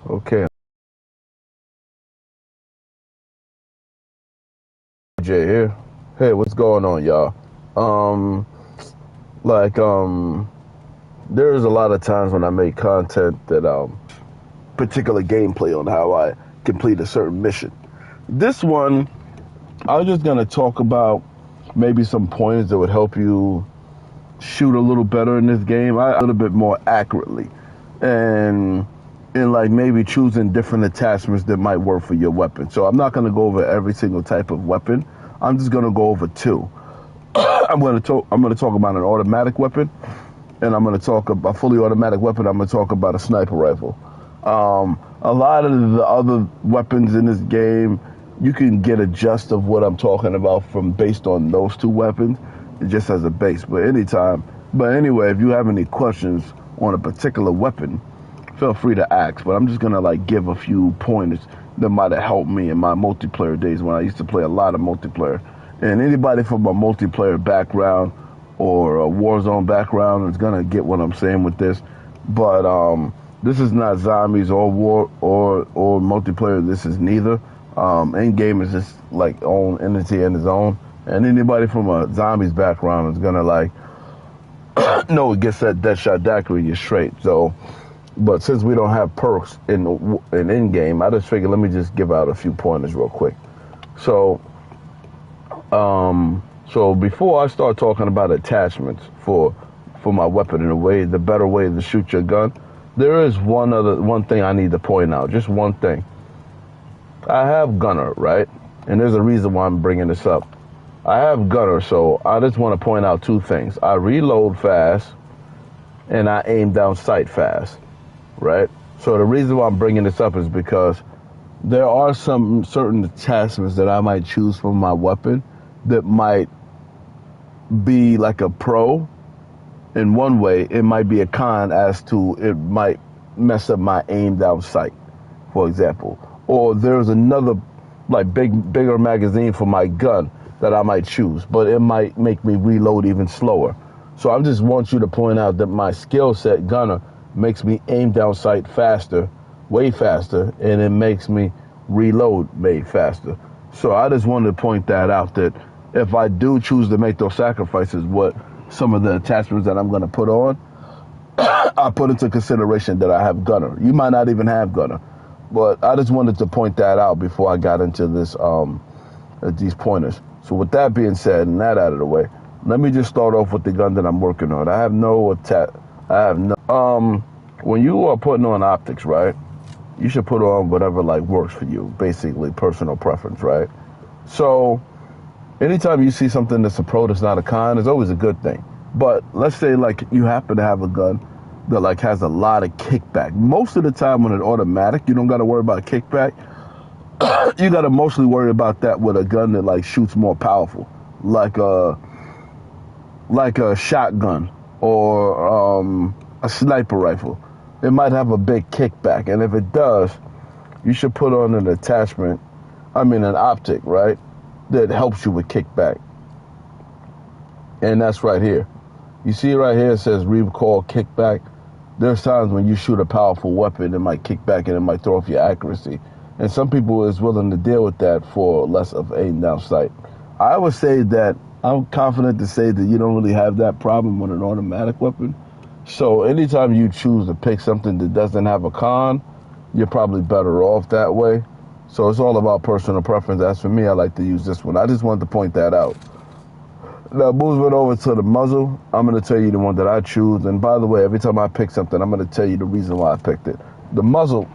Okay, Jay here. Hey, what's going on, y'all? Um, like, there's a lot of times when I make content that particular gameplay on how I complete a certain mission. This one, I'm just gonna talk about maybe some pointers that would help you shoot a little better in this game, a little bit more accurately, and like maybe choosing different attachments that might work for your weapon. So I'm not gonna go over every single type of weapon. I'm just gonna go over two. I'm gonna talk about an automatic weapon, and I'm gonna talk about a fully automatic weapon. I'm gonna talk about a sniper rifle. A lot of the other weapons in this game, you can get a gist of what I'm talking about from based on those two weapons, just as a base. But anyway, if you have any questions on a particular weapon, feel free to ask. But I'm just gonna like give a few pointers that might have helped me in my multiplayer days when I used to play a lot of multiplayer. And anybody from a multiplayer background or a Warzone background is gonna get what I'm saying with this. But this is not zombies or war or multiplayer. This is neither. EndGame is just like own entity in its own. And anybody from a zombies background is gonna like no, it gets that Deadshot daiquiri in you straight. So, but since we don't have perks in EndGame, I just figured let me just give out a few pointers real quick. So, so before I start talking about attachments for my weapon in a way, the better way to shoot your gun, there is one thing I need to point out. Just one thing. I have gunner, right? And there's a reason why I'm bringing this up. I have gunner, so I just want to point out two things. I reload fast, and I aim down sight fast, right? So the reason why I'm bringing this up is because there are some certain attachments that I might choose for my weapon that might be like a pro in one way. It might be a con as to it might mess up my aim down sight, for example. Or there's another like bigger magazine for my gun that I might choose, but it might make me reload even slower. So I just want you to point out that my skill set gunner makes me aim down sight faster, way faster, and it makes me reload way faster. So I just wanted to point that out, that if I do choose to make those sacrifices, what some of the attachments that I'm going to put on, I put into consideration that I have gunner. You might not even have gunner, but I just wanted to point that out before I got into this these pointers. So with that being said and that out of the way, let me just start off with the gun that I'm working on. I have no when you are putting on optics, right? You should put on whatever like works for you, basically personal preference, right? So anytime you see something that's a pro that's not a con, it's always a good thing. But let's say like you happen to have a gun that like has a lot of kickback. Most of the time when it's automatic, you don't got to worry about kickback. You got to mostly worry about that with a gun that like shoots more powerful, like a shotgun or a sniper rifle. It might have a big kickback, and if it does, you should put on an attachment, an optic, right, that helps you with kickback. And that's right here. You see right here, it says recoil kickback. There's times when you shoot a powerful weapon, it might kick back and it might throw off your accuracy. And some people is willing to deal with that for less of aim down sight. I would say that I'm confident to say that you don't really have that problem with an automatic weapon. So anytime you choose to pick something that doesn't have a con, you're probably better off that way. So it's all about personal preference. As for me, I like to use this one. I just wanted to point that out. Now, moving over to the muzzle, I'm going to tell you the one that I choose. And by the way, every time I pick something, I'm going to tell you the reason why I picked it. The muzzle,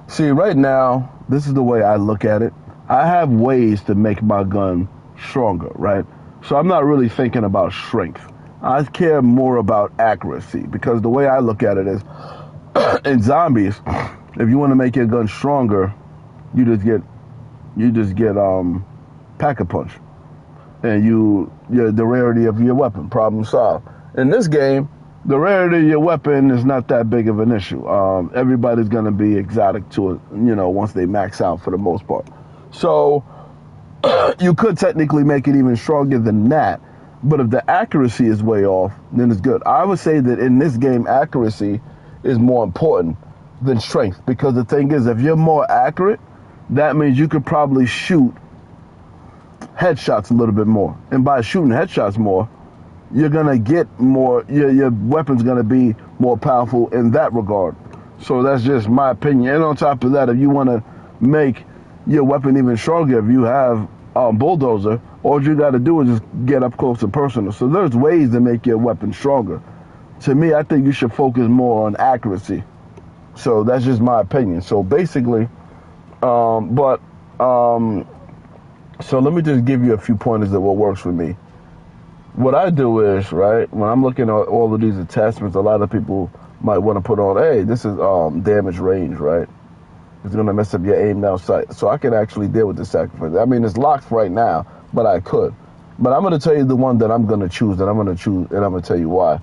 see, right now, this is the way I look at it. I have ways to make my gun stronger, right? So I'm not really thinking about strength. I care more about accuracy, because the way I look at it is, in zombies, if you want to make your gun stronger, you just get pack-a-punch. And the rarity of your weapon, problem solved. In this game, the rarity of your weapon is not that big of an issue. Everybody's going to be exotic to it, once they max out for the most part. So you could technically make it even stronger than that. But if the accuracy is way off, then it's good. I would say that in this game, accuracy is more important than strength, because the thing is, if you're more accurate, that means you could probably shoot headshots a little bit more. And by shooting headshots more, you're going to get more, your weapon's going to be more powerful in that regard. So that's just my opinion. And on top of that, if you want to make your weapon even stronger, if you have bulldozer, all you got to do is just get up close and personal. So there's ways to make your weapon stronger. To me, I think you should focus more on accuracy. So that's just my opinion. So basically, so let me just give you a few pointers that what works for me. What I do is, right, when I'm looking at all of these attachments, a lot of people might want to put on, hey, this is damage range, right? It's going to mess up your aim down sight. So I can actually deal with the sacrifice. I mean, it's locked right now, but I could. But I'm going to tell you the one that I'm going to choose, and I'm going to tell you why.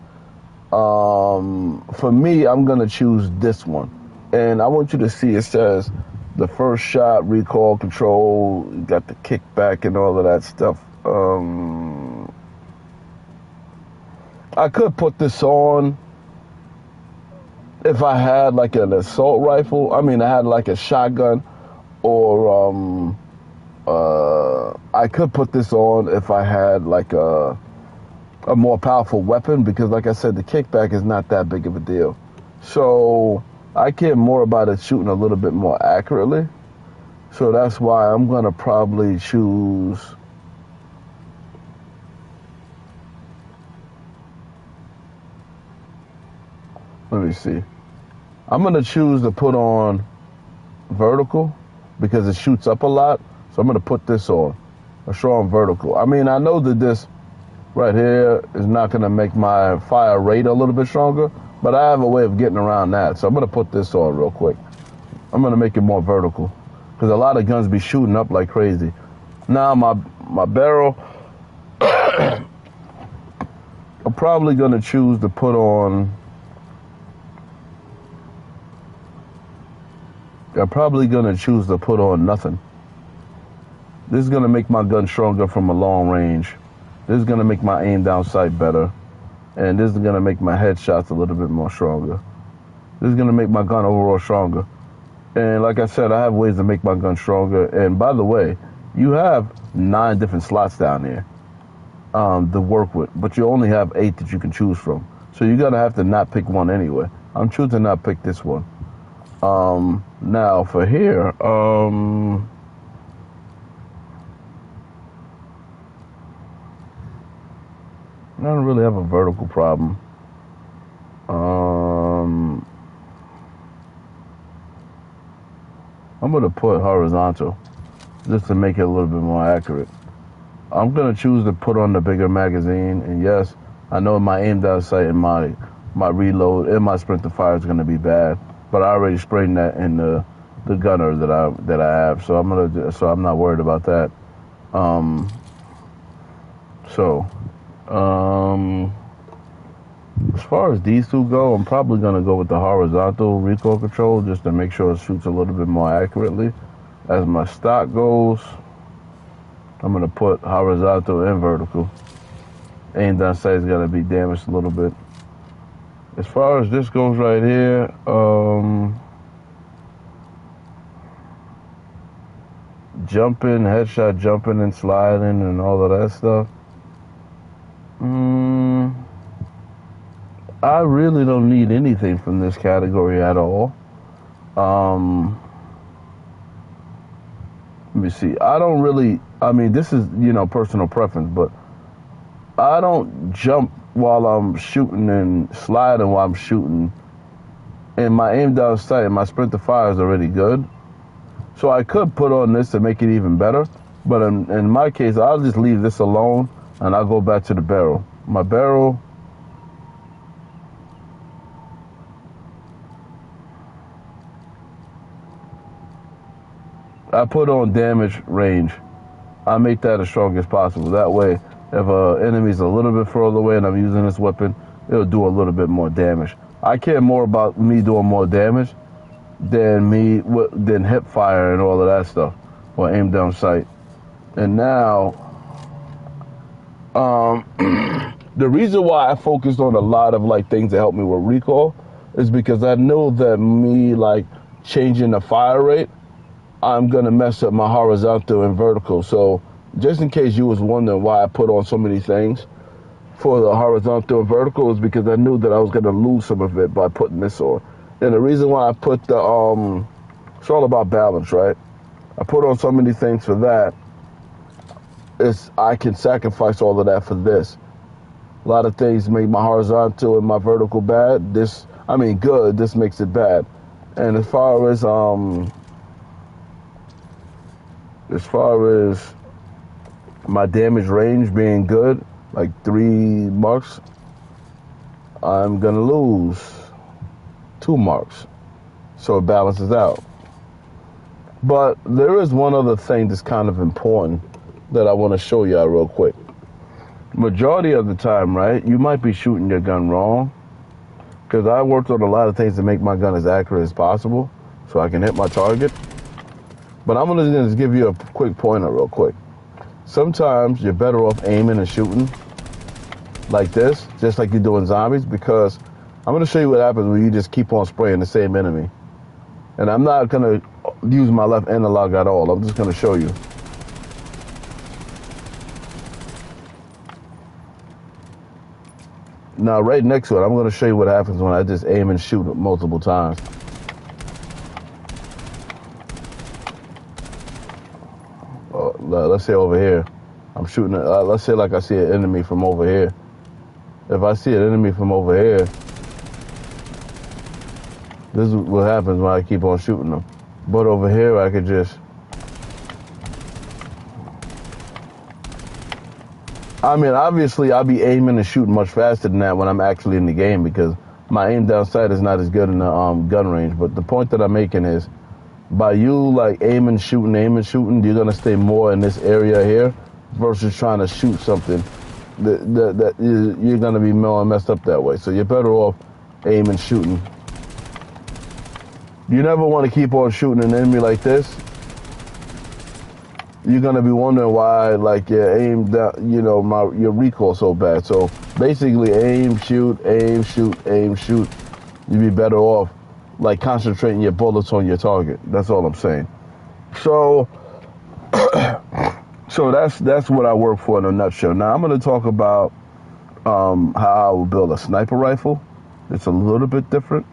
For me, I'm going to choose this one. And I want you to see, it says the first shot, recoil, control, got the kickback and all of that stuff. I could put this on if I had like an assault rifle. I mean, I had like a shotgun, or I could put this on if I had like a more powerful weapon, because like I said, the kickback is not that big of a deal. So I care more about it shooting a little bit more accurately. So that's why I'm going to probably choose, let me see. I'm going to choose to put on vertical because it shoots up a lot. So I'm going to put this on, a strong vertical. I mean, I know that this right here is not going to make my fire rate a little bit stronger, but I have a way of getting around that. So I'm going to put this on real quick. I'm going to make it more vertical because a lot of guns be shooting up like crazy. Now my barrel, I'm probably going to choose to put on, nothing. This is going to make my gun stronger from a long range. This is going to make my aim down sight better. And this is going to make my headshots a little bit more stronger. This is going to make my gun overall stronger. And like I said, I have ways to make my gun stronger. And by the way, you have 9 different slots down there to work with. But you only have 8 that you can choose from. So you're going to have to not pick one anyway. I'm choosing to not pick this one. Now for here, I don't really have a vertical problem. I'm going to put horizontal just to make it a little bit more accurate. I'm going to choose to put on the bigger magazine. And yes, I know my aim down sight and my reload and my sprint to fire is going to be bad, but I already sprayed that in the gunner that I have, so I'm not worried about that. As far as these two go, I'm probably going to go with the horizontal recoil control just to make sure it shoots a little bit more accurately. As my stock goes, I'm going to put horizontal and vertical. Aim down sight is going to be damaged a little bit. As far as this goes right here, jumping, headshot jumping and sliding and all of that stuff. I really don't need anything from this category at all. Let me see. This is, personal preference, but I don't jump while I'm shooting and sliding while I'm shooting. And my aim down sight and my sprint to fire is already good. So I could put on this to make it even better. But in my case, I'll just leave this alone and I'll go back to the barrel. My barrel, I put on damage range. I make that as strong as possible. That way, if an enemy's a little bit further away and I'm using this weapon, it'll do a little bit more damage. I care more about me doing more damage than hip fire and all of that stuff, or aim down sight. And now, the reason why I focused on a lot of things that help me with recoil is because I know that me like changing the fire rate, I'm gonna mess up my horizontal and vertical. So just in case you was wondering why I put on so many things for the horizontal and vertical, is because I knew that I was gonna lose some of it by putting this on. And the reason why I put the it's all about balance, right? I put on so many things for that. Is I can sacrifice all of that for this. A lot of things make my horizontal and my vertical bad. Good. This makes it bad. And as far as my damage range being good, like 3 marks, I'm gonna lose 2 marks. So it balances out. But there is one other thing that's kind of important that I want to show y'all real quick. Majority of the time, right, you might be shooting your gun wrong, because I worked on a lot of things to make my gun as accurate as possible so I can hit my target. But I'm going to just give you a quick pointer real quick. Sometimes you're better off aiming and shooting like this, just like you do in zombies, because I'm going to show you what happens when you just keep on spraying the same enemy. And I'm not going to use my left analog at all. I'm just going to show you. Now, right next to it, I'm going to show you what happens when I just aim and shoot multiple times. Let's say over here, I'm shooting, let's say like I see an enemy from over here. If I see an enemy from over here, this is what happens when I keep on shooting them. But over here, I could just, obviously I'll be aiming and shooting much faster than that when I'm actually in the game, because my aim down sight is not as good in the gun range. But the point that I'm making is, by you like aiming, shooting, you're gonna stay more in this area here versus trying to shoot something that you're gonna be more messed up that way. So you're better off aiming, shooting. You never want to keep on shooting an enemy like this. You're gonna be wondering why, like, your aim, your recoil so bad. So basically, aim, shoot, aim, shoot, aim, shoot. You'd be better off like concentrating your bullets on your target. That's all I'm saying. So, that's what I work for in a nutshell. Now I'm gonna talk about how I will build a sniper rifle. It's a little bit different,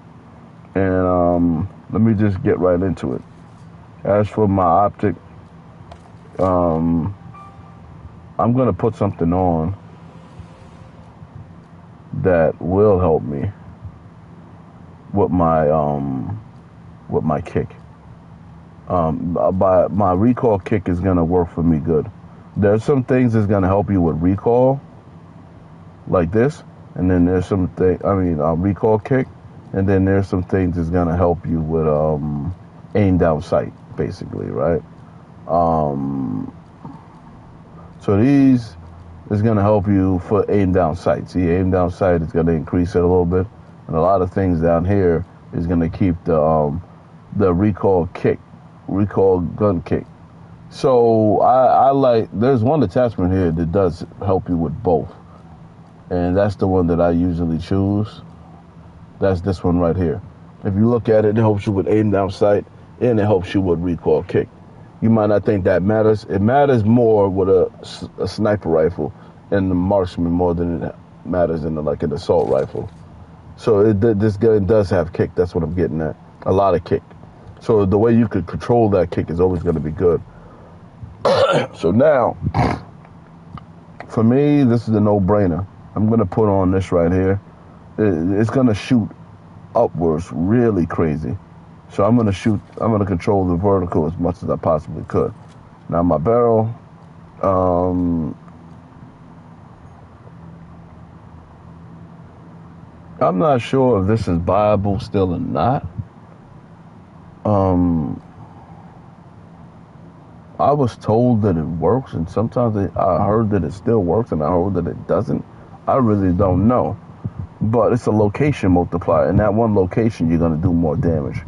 and let me just get right into it. As for my optic, I'm gonna put something on that will help me with my kick. My recoil kick is gonna work for me good. There's some things that's gonna help you with recoil, like this, and then there's some recoil kick, and then there's some things that's gonna help you with aim down sight, basically, right? So these is gonna help you for aim down sight. See, aim down sight is gonna increase it a little bit. And a lot of things down here is going to keep the recoil gun kick. So I like, there's one attachment here that does help you with both. And that's the one that I usually choose. That's this one right here. If you look at it, it helps you with aim down sight and it helps you with recoil kick. You might not think that matters. It matters more with a sniper rifle and the marksman more than it matters in an assault rifle. So this gun does have kick. That's what I'm getting at. A lot of kick. So the way you could control that kick is always going to be good. So now, for me, this is a no-brainer. I'm going to put on this right here. It's going to shoot upwards really crazy. So I'm going to control the vertical as much as I possibly could. Now my barrel, I'm not sure if this is viable still or not. I was told that it works, and sometimes I heard that it still works, and I heard that it doesn't. I really don't know. But it's a location multiplier, and that one location you're going to do more damage.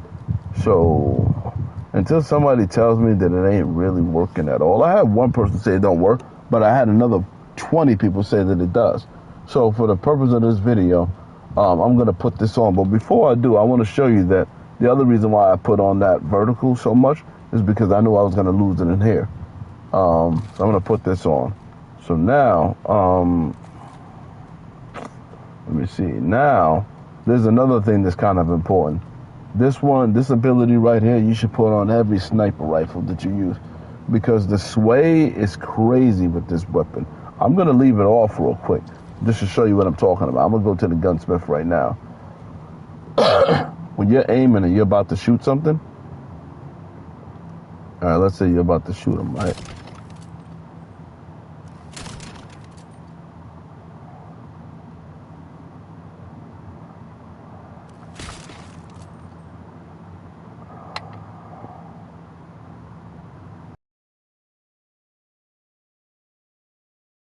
So until somebody tells me that it ain't really working at all. I had one person say it don't work, but I had another 20 people say that it does. So for the purpose of this video, I'm gonna put this on, but before I do, I want to show you that the other reason why I put on that vertical so much is because I knew I was gonna lose it in here. So I'm gonna put this on. So now, let me see. Now, there's another thing that's kind of important. This ability right here, you should put on every sniper rifle that you use, because the sway is crazy with this weapon. I'm gonna leave it off real quick, just to show you what I'm talking about. I'm gonna go to the gunsmith right now. When you're aiming and you're about to shoot something, all right, let's say you're about to shoot them, right?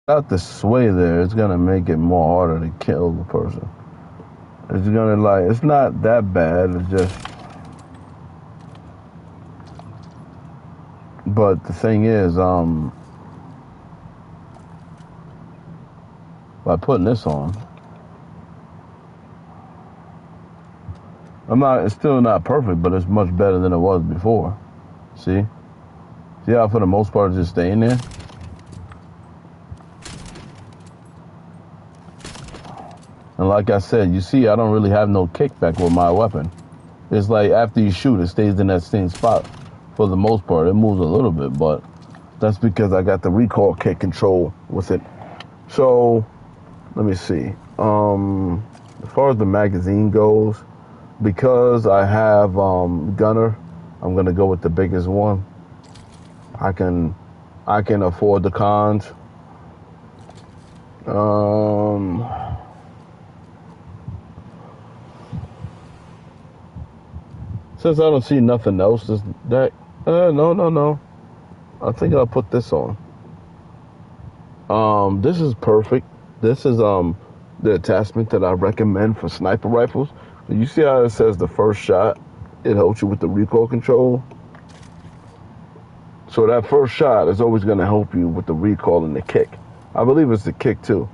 Without the sway there, it's gonna make it more harder to kill the person. It's gonna it's not that bad. It's just, but the thing is, by putting this on, it's still not perfect, but it's much better than it was before. See how for the most part it's just staying there. And like I said, you see, I don't really have no kickback with my weapon. It's like after you shoot, it stays in that same spot for the most part. It moves a little bit, but that's because I got the recoil kick control with it. So let me see. As far as the magazine goes, because I have gunner, I'm gonna go with the biggest one. I can afford the cons. Since I don't see nothing else, no. I think I'll put this on. This is perfect. This is the attachment that I recommend for sniper rifles. You see how it says the first shot, it helps you with the recoil control. So that first shot is always going to help you with the recoil and the kick. I believe it's the kick too.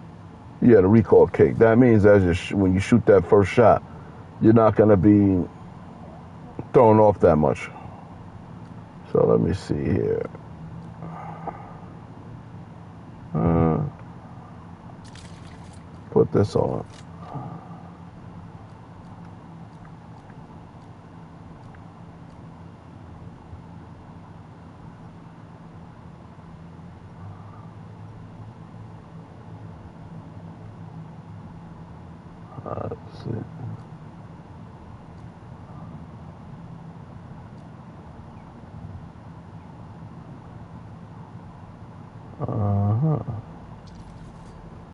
Yeah, the recoil kick. That means when you shoot that first shot, you're not going to be thrown off that much. So let me see here. Put this on. Let's see. Uh-huh.